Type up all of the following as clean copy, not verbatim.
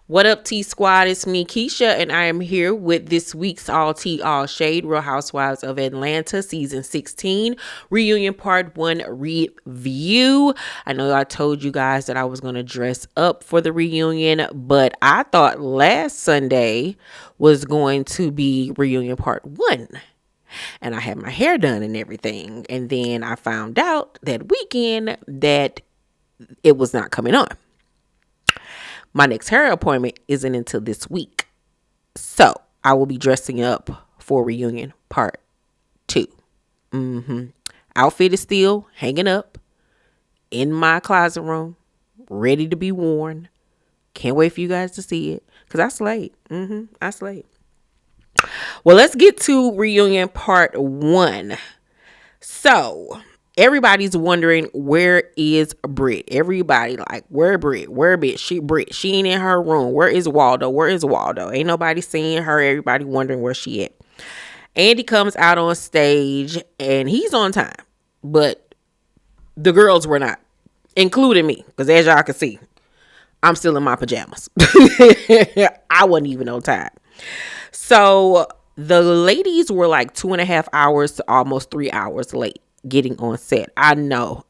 What up, T Squad? It's me, Keisha, and I am here with this week's All Tea, All Shade Real Housewives of Atlanta Season 16 Reunion Part 1 review. I know I told you guys that I was going to dress up for the reunion, but I thought last Sunday was going to be Reunion Part 1. And I had my hair done and everything. And then I found out that weekend that it was not coming on. My next hair appointment isn't until this week. So I will be dressing up for reunion part 2. Outfit is still hanging up in my closet room, ready to be worn. Can't wait for you guys to see it, because I slayed. I slayed. Well, let's get to reunion part 1. So everybody's wondering, where is Britt? Everybody like, where Britt? Where Britt? She ain't in her room. Where is Waldo? Where is Waldo? Ain't nobody seeing her. Everybody wondering where she at. Andy comes out on stage and he's on time, but the girls were not, including me, because as y'all can see, I'm still in my pajamas. I wasn't even on time. So the ladies were like 2.5 hours to almost 3 hours late getting on set. I know.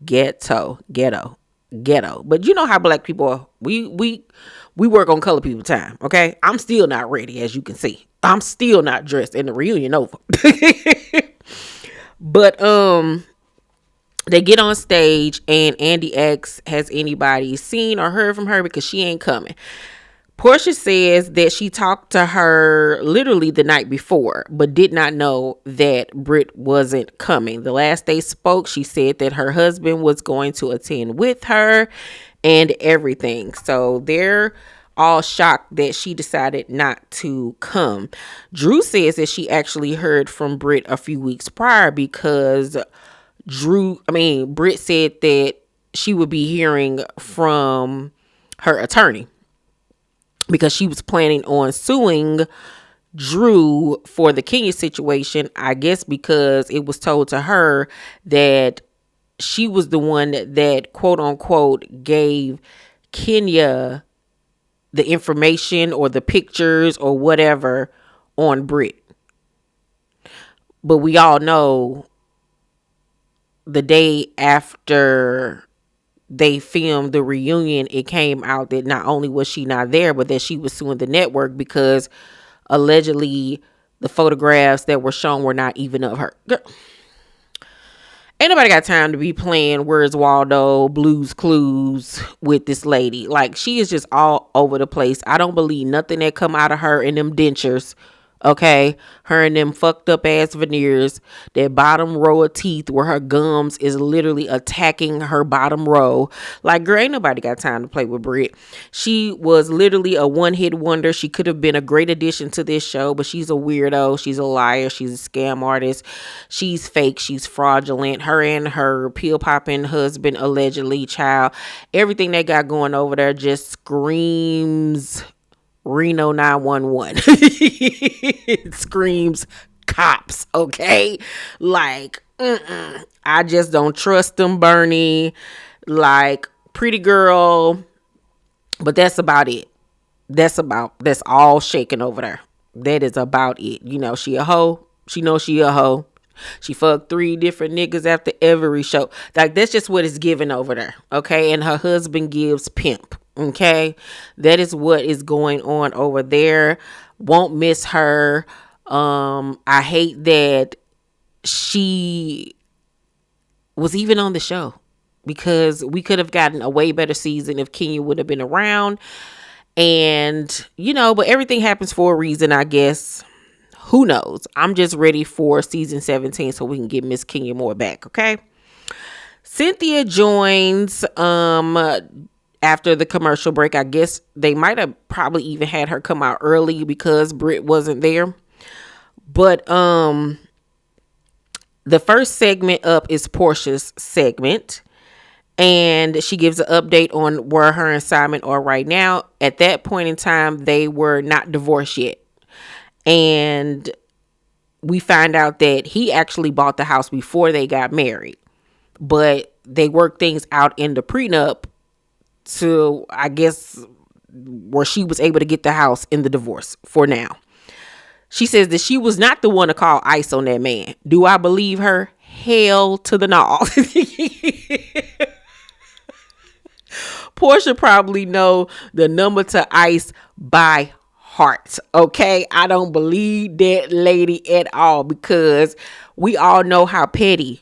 Ghetto. But you know how black people are. We work on color people time, okay? I'm still not ready, as you can see. I'm still not dressed, and the reunion over. But they get on stage and Andy asks, has anybody seen or heard from her, because she ain't coming. Porsha says that she talked to her literally the night before, but did not know that Britt wasn't coming. The last they spoke, she said that her husband was going to attend with her and everything. So they're all shocked that she decided not to come. Drew says that she actually heard from Britt a few weeks prior, because Britt said that she would be hearing from her attorney, because she was planning on suing Drew for the Kenya situation, I guess, because it was told to her that she was the one that quote unquote gave Kenya the information or the pictures or whatever on Britt. But we all know the day after they filmed the reunion, it came out that not only was she not there, but that she was suing the network, because allegedly the photographs that were shown were not even of her. Girl, ain't nobody got time to be playing Where's Waldo, Blues Clues with this lady. Like, she is just all over the place. I don't believe nothing that come out of her in them dentures. Okay, her and them fucked up ass veneers, that bottom row of teeth where her gums is literally attacking her bottom row. Like, girl, ain't nobody got time to play with Britt. She was literally a one-hit wonder. She could have been a great addition to this show, but she's a weirdo. She's a liar. She's a scam artist. She's fake. She's fraudulent. Her and her pill-popping husband, allegedly, child. Everything they got going over there just screams Reno 911. It screams cops, okay? Like, I just don't trust them, Bernie. Like, pretty girl, but that's about it. That's all shaking over there. That is about it. You know, she a hoe. She knows she a hoe. She fucked 3 different niggas after every show. Like, that's just what it's giving over there, okay? And her husband gives pimp. Okay, that is what is going on over there. Won't miss her. I hate that she was even on the show, because we could have gotten a way better season if Kenya would have been around. And, you know, but everything happens for a reason, I guess. Who knows? I'm just ready for season 17 so we can get Miss Kenya Moore back, okay? Cynthia joins after the commercial break. I guess they might have probably even had her come out early because Britt wasn't there. But the first segment up is Porsha's segment, and she gives an update on where her and Simon are right now. At that point in time, they were not divorced yet. And we find out that he actually bought the house before they got married, but they worked things out in the prenup to, I guess, where she was able to get the house in the divorce for now. She says that she was not the one to call ICE on that man. Do I believe her? Hell to the no. Porsha probably know the number to ICE by heart. Okay, I don't believe that lady at all, because we all know how petty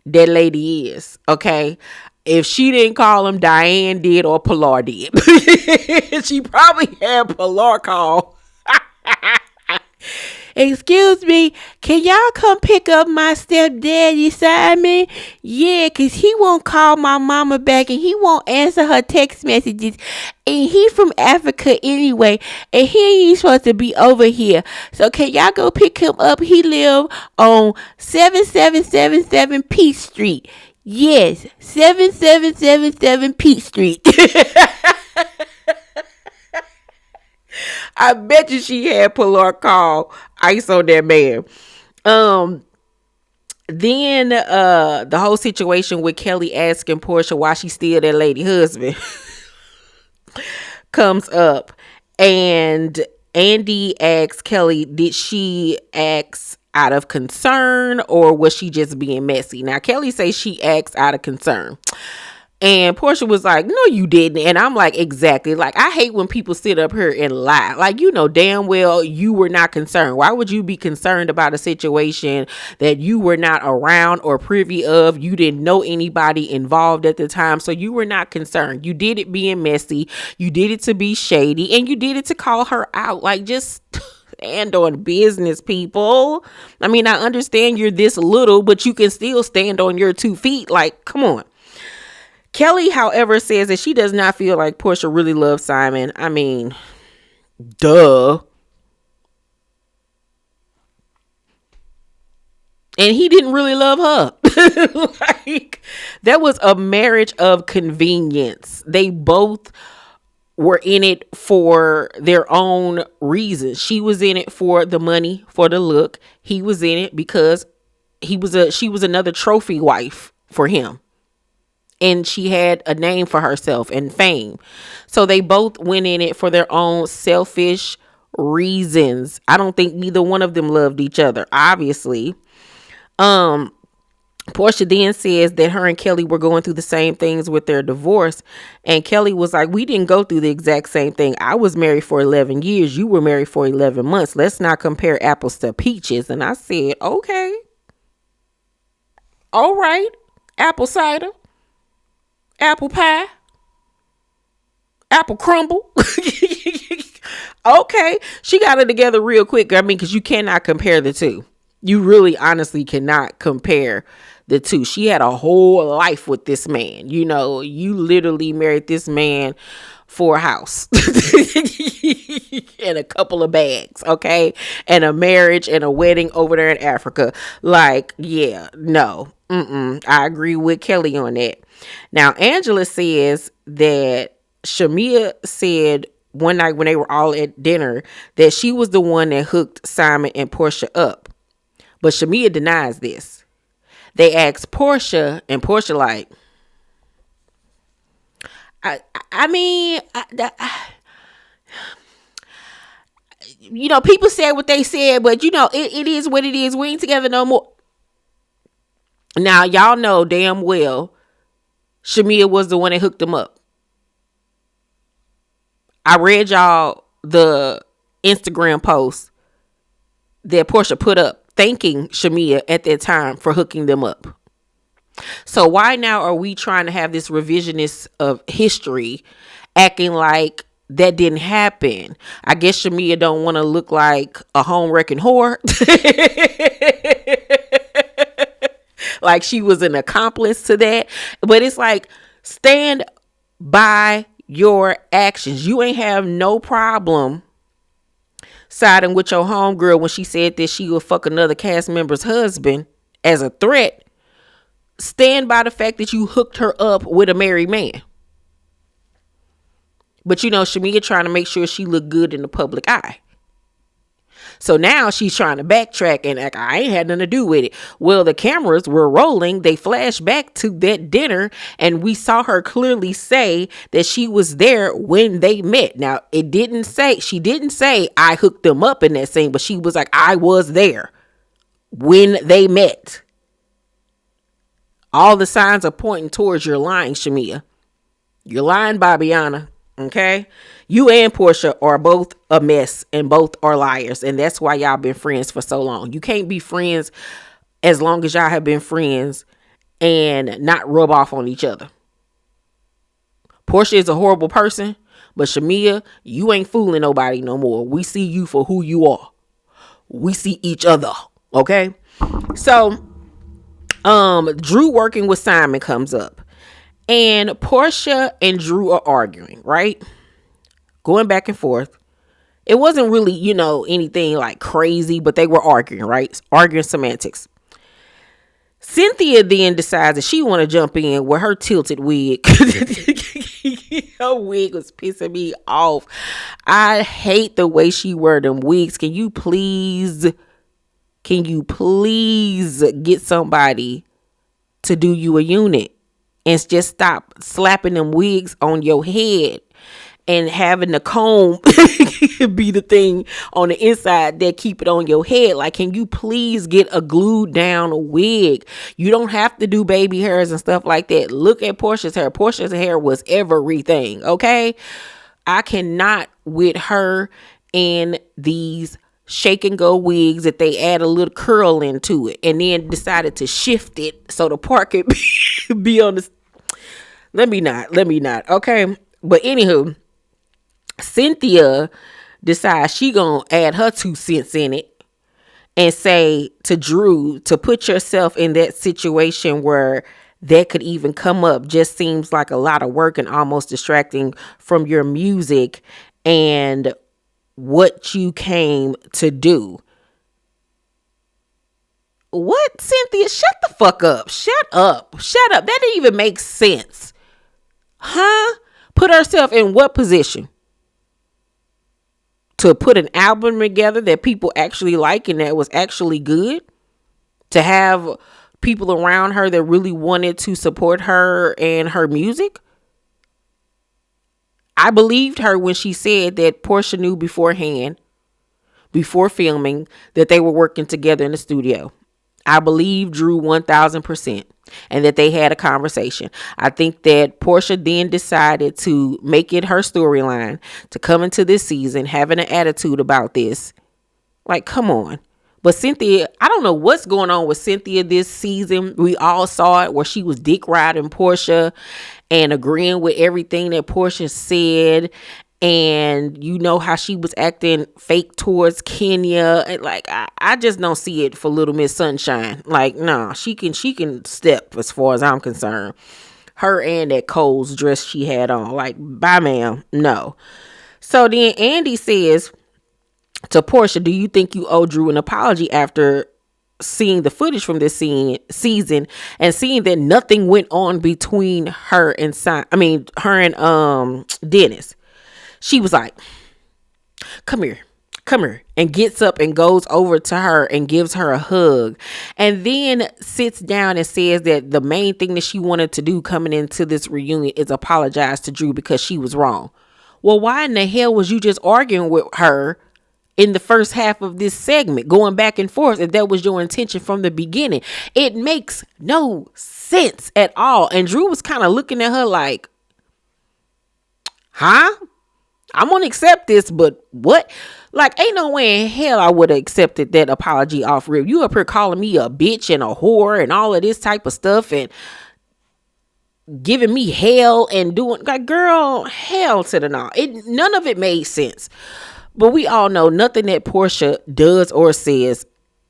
that lady is. Okay, if she didn't call him, Diane did, or Pilar did. She probably had Pilar call. Excuse me, can y'all come pick up my stepdaddy, Simon? Yeah, because he won't call my mama back and he won't answer her text messages. And he from Africa anyway, and he ain't supposed to be over here. So can y'all go pick him up? He live on 7777 Peach Street. Yes, 7777 Peach Street. I bet you she had Pilar call ICE on that man. Then the whole situation with Kelly asking Porsha why she still that lady husband comes up, and Andy asks Kelly, did she ask out of concern or was she just being messy? Now Kelly says she acts out of concern. And Porsha was like, no, you didn't. And I'm like, exactly. Like, I hate when people sit up here and lie. Like, you know damn well you were not concerned. Why would you be concerned about a situation that you were not around or privy of? You didn't know anybody involved at the time, so you were not concerned. You did it being messy. You did it to be shady. And you did it to call her out. Like, just stand on business, people. I mean, I understand you're this little, but you can still stand on your 2 feet. Like, come on. Kelly, however, says that she does not feel like Porsha really loves Simon. I mean, duh. And he didn't really love her. Like, that was a marriage of convenience. They both were in it for their own reasons. She was in it for the money, for the look. He was in it because she was another trophy wife for him. And she had a name for herself and fame. So they both went in it for their own selfish reasons. I don't think neither one of them loved each other, obviously. Porsha then says that her and Kelly were going through the same things with their divorce. And Kelly was like, we didn't go through the exact same thing. I was married for 11 years. You were married for 11 months. Let's not compare apples to peaches. And I said, okay. All right. Apple cider. Apple pie, apple crumble. Okay, she got it together real quick. I mean, because you cannot compare the two. You really honestly cannot compare the two. She had a whole life with this man. You know, you literally married this man for a house and a couple of bags, okay, and a marriage and a wedding over there in Africa. Like, yeah, no, I agree with Kelly on that. Now, Angela says that Shamia said one night when they were all at dinner that she was the one that hooked Simon and Porsha up. But Shamia denies this. They asked Porsha, and Porsha like, you know, people said what they said, but you know, it is what it is. We ain't together no more. Now, y'all know damn well Shamia was the one that hooked them up. I read y'all the Instagram post that Porsha put up thanking Shamia at that time for hooking them up. So why now are we trying to have this revisionist of history acting like that didn't happen? I guess Shamia don't want to look like a home wrecking whore. Like she was an accomplice to that. But it's like, stand by your actions. You ain't have no problem siding with your homegirl when she said that she would fuck another cast member's husband as a threat. Stand by the fact that you hooked her up with a married man. But you know, Shamia trying to make sure she looked good in the public eye. So now she's trying to backtrack and act, I ain't had nothing to do with it. Well, the cameras were rolling. They flashed back to that dinner and we saw her clearly say that she was there when they met. Now, she didn't say I hooked them up in that scene, but she was like, I was there when they met. All the signs are pointing towards you're lying, Shamia. You're lying, Bobbiana. Okay? You and Porsha are both a mess and both are liars. And that's why y'all been friends for so long. You can't be friends as long as y'all have been friends and not rub off on each other. Porsha is a horrible person, but Shamia, you ain't fooling nobody no more. We see you for who you are. We see each other. Okay? So, Drew working with Simon comes up. And Porsha and Drew are arguing, right? Going back and forth. It wasn't really, anything like crazy, but they were arguing, right? Arguing semantics. Cynthia then decides that she want to jump in with her tilted wig. Her wig was pissing me off. I hate the way she wear them wigs. Can you please get somebody to do you a unit? And just stop slapping them wigs on your head and having the comb be the thing on the inside that keep it on your head. Like, can you please get a glued down wig? You don't have to do baby hairs and stuff like that. Look at Porsha's hair. Porsha's hair was everything, okay? I cannot with her in these shake and go wigs that they add a little curl into it and then decided to shift it so the part could be on the... Let me not. Okay. But anywho, Cynthia decides she gonna add her 2 cents in it and say to Drew to put yourself in that situation where that could even come up just seems like a lot of work and almost distracting from your music and what you came to do. What, Cynthia? Shut the fuck up. Shut up. That didn't even make sense. Huh? Put herself in what position? To put an album together that people actually like and that was actually good? To have people around her that really wanted to support her and her music? I believed her when she said that Porsha knew beforehand, before filming, that they were working together in the studio. I believe Drew 1000% and that they had a conversation. I think that Porsha then decided to make it her storyline to come into this season having an attitude about this. Like, come on. But Cynthia, I don't know what's going on with Cynthia this season. We all saw it where she was dick riding Porsha and agreeing with everything that Porsha said. And you know how she was acting fake towards Kenya. And like, I just don't see it for Little Miss Sunshine. Like, no, she can step as far as I'm concerned. Her and that Cole's dress she had on. Like, bye ma'am. No. So then Andy says to Porsha, do you think you owe Drew an apology after seeing the footage from this season and seeing that nothing went on between her and Dennis? She was like, come here, and gets up and goes over to her and gives her a hug and then sits down and says that the main thing that she wanted to do coming into this reunion is apologize to Drew because she was wrong. Well, why in the hell was you just arguing with her in the first half of this segment, going back and forth, if that was your intention from the beginning? It makes no sense at all. And Drew was kind of looking at her like, huh? I'm going to accept this, but what? Like, ain't no way in hell I would have accepted that apology off rip. You up here calling me a bitch and a whore and all of this type of stuff and giving me hell and doing, like, girl, hell to the no. None of it made sense. But we all know nothing that Porsha does or says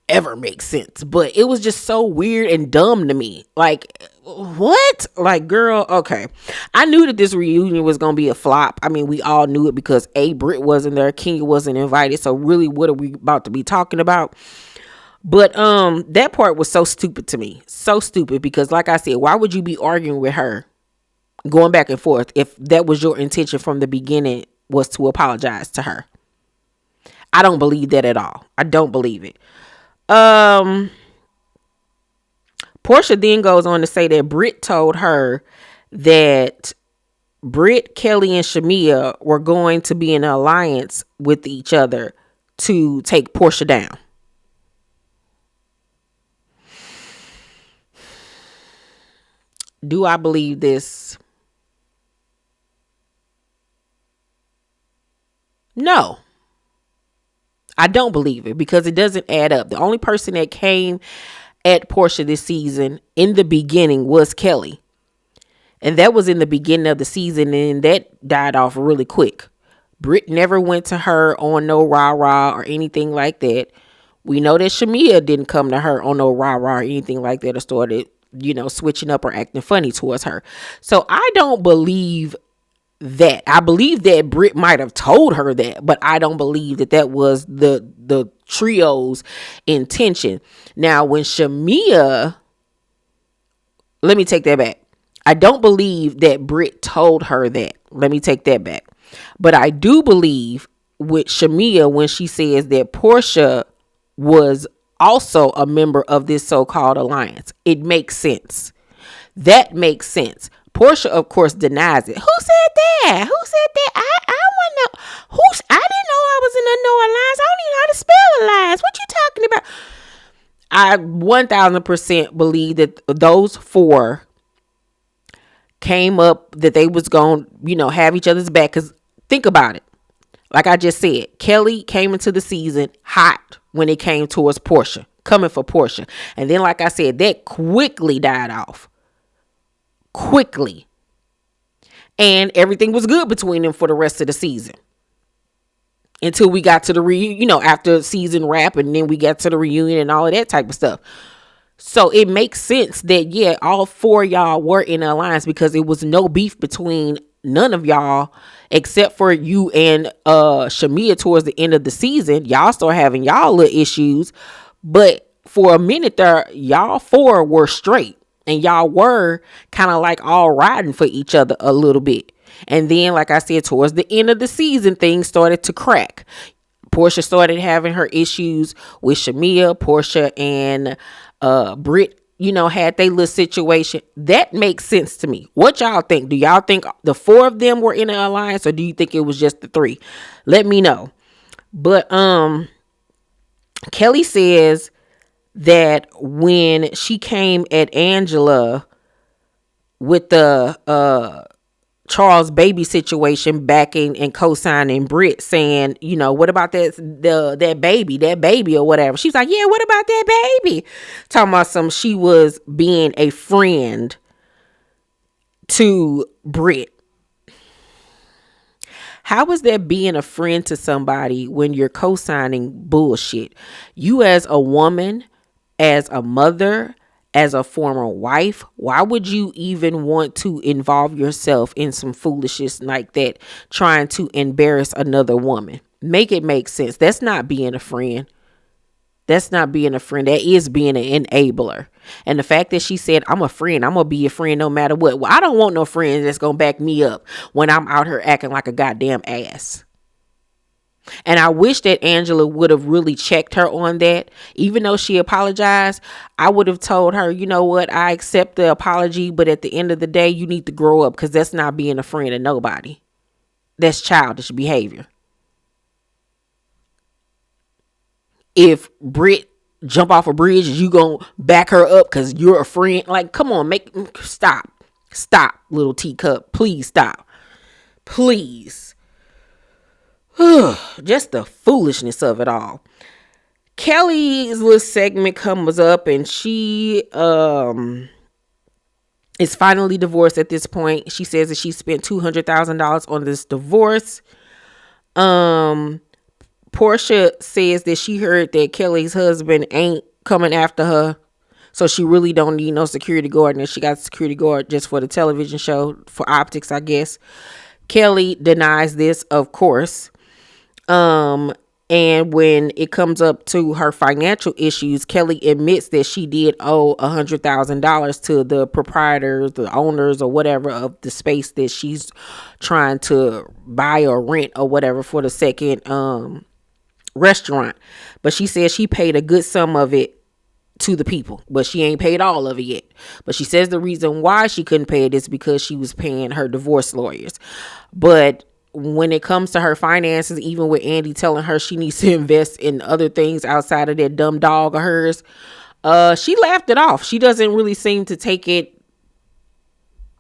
ever makes sense. But it was just so weird and dumb to me. Like, what? Like, girl, okay. I knew that this reunion was going to be a flop. I mean, we all knew it because Britt wasn't there. Kenya wasn't invited. So really, what are we about to be talking about? But that part was so stupid to me. So stupid because, like I said, why would you be arguing with her going back and forth if that was your intention from the beginning, was to apologize to her? I don't believe that at all. I don't believe it. Um, Porsha then goes on to say that Britt told her that Britt, Kelly, and Shamia were going to be in an alliance with each other to take Porsha down. Do I believe this? No, I don't believe it because it doesn't add up. The only person that came at Porsha this season in the beginning was Kelly. And that was in the beginning of the season, and that died off really quick. Britt never went to her on no rah-rah or anything like that. We know that Shamia didn't come to her on no rah-rah or anything like that or started, switching up or acting funny towards her. So I don't believe that. I believe that Britt might have told her that, but I don't believe that that was the trio's intention. Now, when Shamia, let me take that back. I don't believe that Britt told her that. Let me take that back. But I do believe with Shamia when she says that Porsha was also a member of this so-called alliance. It makes sense. That makes sense. Porsha, of course, denies it. Who said that? Who said that? I want to know. I didn't know I was in a no alliance. I don't even know how to spell alliance. What you talking about? I 1000% believe that those four came up that they was going to, have each other's back. Because think about it. Like I just said, Kelly came into the season hot when it came towards Porsha, coming for Porsha. And then, like I said, that quickly died off. Quickly. And everything was good between them for the rest of the season. Until we got to the after season wrap, and then we got to the reunion and all of that type of stuff. So it makes sense that, yeah, all four of y'all were in an alliance because it was no beef between none of y'all except for you and Shamia towards the end of the season. Y'all start having y'all little issues. But for a minute there, y'all four were straight. And y'all were kind of like all riding for each other a little bit. And then, like I said, towards the end of the season, things started to crack. Porsha started having her issues with Shamia. Porsha and Britt, had their little situation. That makes sense to me. What y'all think? Do y'all think the four of them were in an alliance, or do you think it was just the three? Let me know. But Kelly says that when she came at Angela with the Charles baby situation backing and co-signing Britt, saying, what about that baby or whatever. She's like, yeah, what about that baby? Talking about she was being a friend to Britt. How is that being a friend to somebody when you're co-signing bullshit? You as a woman, as a mother, as a former wife, why would you even want to involve yourself in some foolishness like that, trying to embarrass another woman? Make it make sense. That's not being a friend. That's not being a friend. That is being an enabler. And the fact that she said, I'm a friend, I'm going to be a friend no matter what. Well, I don't want no friend that's going to back me up when I'm out here acting like a goddamn ass. And I wish that Angela would have really checked her on that. Even though she apologized, I would have told her, you know what, I accept the apology, but at the end of the day, you need to grow up, because that's not being a friend of nobody. That's childish behavior. If Britt jump off a bridge, you gonna back her up because you're a friend? Like, come on, stop, little teacup. Please stop. Please. Just the foolishness of it all. Kelly's little segment comes up, and she is finally divorced at this point. She says that she spent $200,000 on this divorce. Porsha says that she heard that Kelly's husband ain't coming after her, so she really don't need no security guard, and she got a security guard just for the television show, for optics, I guess. Kelly denies this, of course. And when it comes up to her financial issues, Kelly admits that she did owe $100,000 to the proprietors, the owners or whatever of the space that she's trying to buy or rent or whatever for the second restaurant. But she says she paid a good sum of it to the people, but she ain't paid all of it yet. But she says the reason why she couldn't pay it is because she was paying her divorce lawyers. But when it comes to her finances, even with Andy telling her she needs to invest in other things outside of that dumb dog of hers, she laughed it off. She doesn't really seem to take it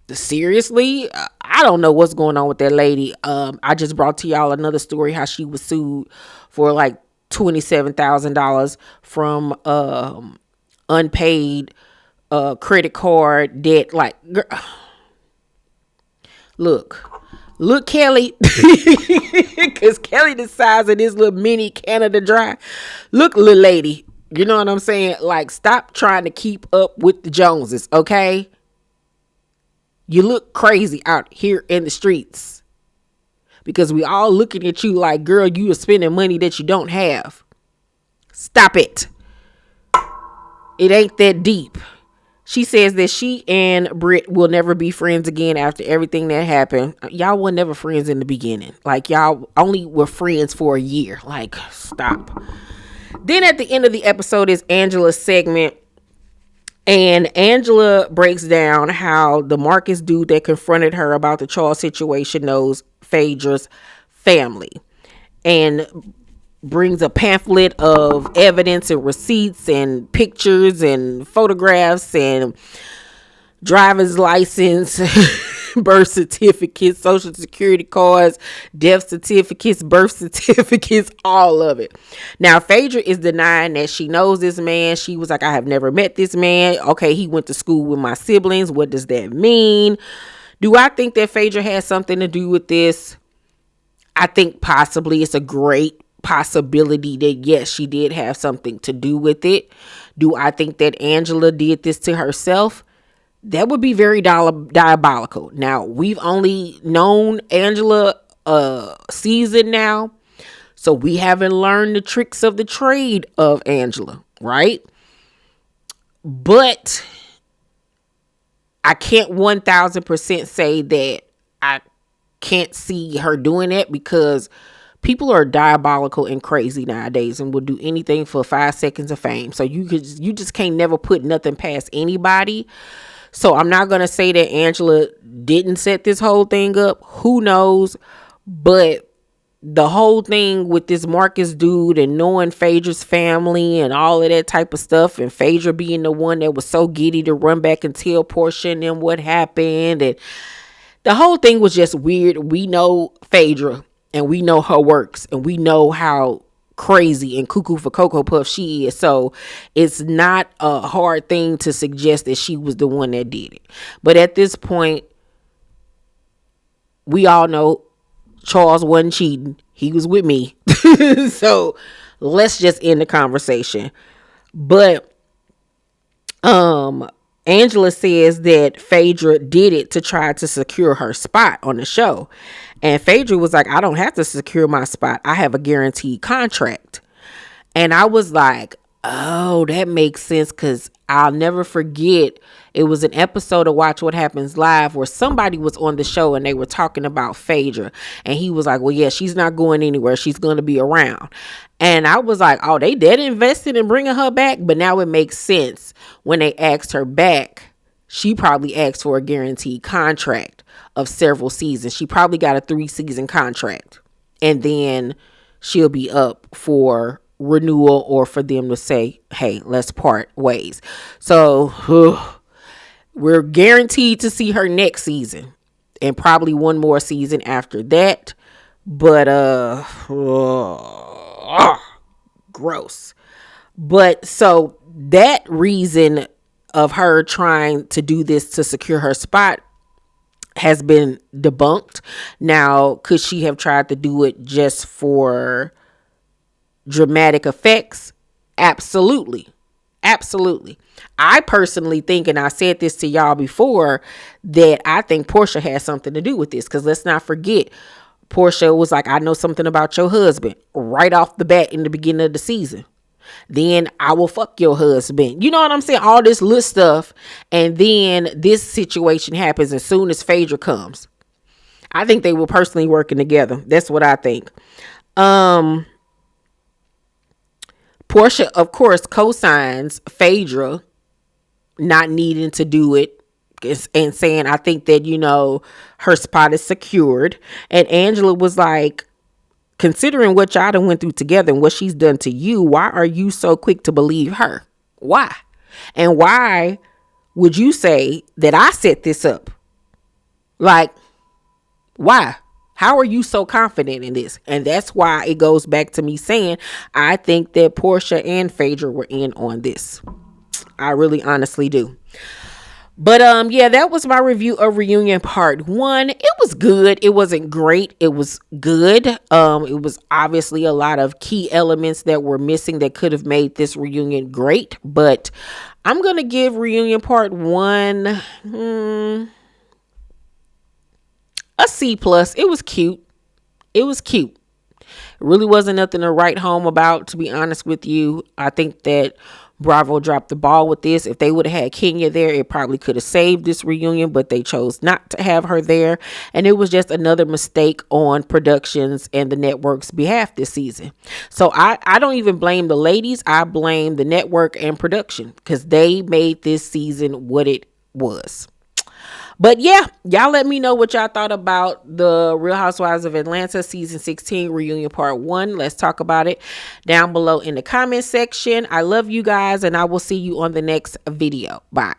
seriously. I don't know what's going on with that lady. I just brought to y'all another story how she was sued for like $27,000 from unpaid credit card debt. Like, girl, look Kelly, because Kelly the size of this little mini Canada Dry. Look, little lady, you know what I'm saying? Like, stop trying to keep up with the Joneses, okay? You look crazy out here in the streets because we all looking at you like, girl, you are spending money that you don't have. Stop it. It ain't that deep. She says that she and Britt will never be friends again after everything that happened. Y'all were never friends in the beginning. Like, y'all only were friends for a year. Like, stop. Then at the end of the episode is Angela's segment. And Angela breaks down how the Marcus dude that confronted her about the Charles situation knows Phaedra's family. And brings a pamphlet of evidence and receipts and pictures and photographs and driver's license, birth certificates, social security cards, death certificates, birth certificates, all of it. Now, Phaedra is denying that she knows this man. She was like, I have never met this man. Okay, he went to school with my siblings. What does that mean? Do I think that Phaedra has something to do with this? I think possibly. It's a great possibility that yes, she did have something to do with it. Do I think that Angela did this to herself? That would be very diabolical. Now, we've only known Angela a season now, so we haven't learned the tricks of the trade of Angela, right? But I can't 1000% say that I can't see her doing it, because people are diabolical and crazy nowadays and will do anything for 5 seconds of fame. So you just can't never put nothing past anybody. So I'm not going to say that Angela didn't set this whole thing up. Who knows? But the whole thing with this Marcus dude and knowing Phaedra's family and all of that type of stuff, and Phaedra being the one that was so giddy to run back and tell Porsha and them what happened, and the whole thing was just weird. We know Phaedra and we know her works and we know how crazy and cuckoo for Cocoa Puff she is. So it's not a hard thing to suggest that she was the one that did it. But at this point, we all know Charles wasn't cheating. He was with me. So let's just end the conversation. But Angela says that Phaedra did it to try to secure her spot on the show. And Phaedra was like, I don't have to secure my spot. I have a guaranteed contract. And I was like, oh, that makes sense, because I'll never forget. It was an episode of Watch What Happens Live where somebody was on the show and they were talking about Phaedra. And he was like, well, yeah, she's not going anywhere. She's going to be around. And I was like, oh, they dead invested in bringing her back. But now it makes sense. When they asked her back, she probably asked for a guaranteed contract of several seasons. She probably got a 3-season contract. And then she'll be up for renewal, or for them to say, hey, let's part ways. So we're guaranteed to see her next season and probably one more season after that. But gross. But so that reason of her trying to do this to secure her spot has been debunked. Now, could she have tried to do it just for dramatic effects? Absolutely. Absolutely. I personally think, and I said this to y'all before, that I think Porsha has something to do with this. Because let's not forget, Porsha was like, I know something about your husband right off the bat in the beginning of the season. Then I will fuck your husband. You know what I'm saying? All this little stuff. And then this situation happens as soon as Phaedra comes. I think they were personally working together. That's what I think. Porsha, of course, co-signs Phaedra not needing to do it and saying, I think that, her spot is secured. And Angela was like, considering what y'all done went through together and what she's done to you, why are you so quick to believe her? Why? And why would you say that I set this up? Like, why? How are you so confident in this? And that's why it goes back to me saying, I think that Porsha and Phaedra were in on this. I really honestly do. But yeah, that was my review of Reunion Part 1. It was good. It wasn't great. It was good. It was obviously a lot of key elements that were missing that could have made this reunion great. But I'm going to give Reunion Part 1 a C+. It was cute. It was cute. It really wasn't nothing to write home about, to be honest with you. I think that Bravo dropped the ball with this. If they would have had Kenya there, it probably could have saved this reunion, but they chose not to have her there. And it was just another mistake on productions and the network's behalf this season. So I don't even blame the ladies. I blame the network and production because they made this season what it was. But yeah, y'all let me know what y'all thought about the Real Housewives of Atlanta season 16 reunion part 1. Let's talk about it down below in the comment section. I love you guys and I will see you on the next video. Bye.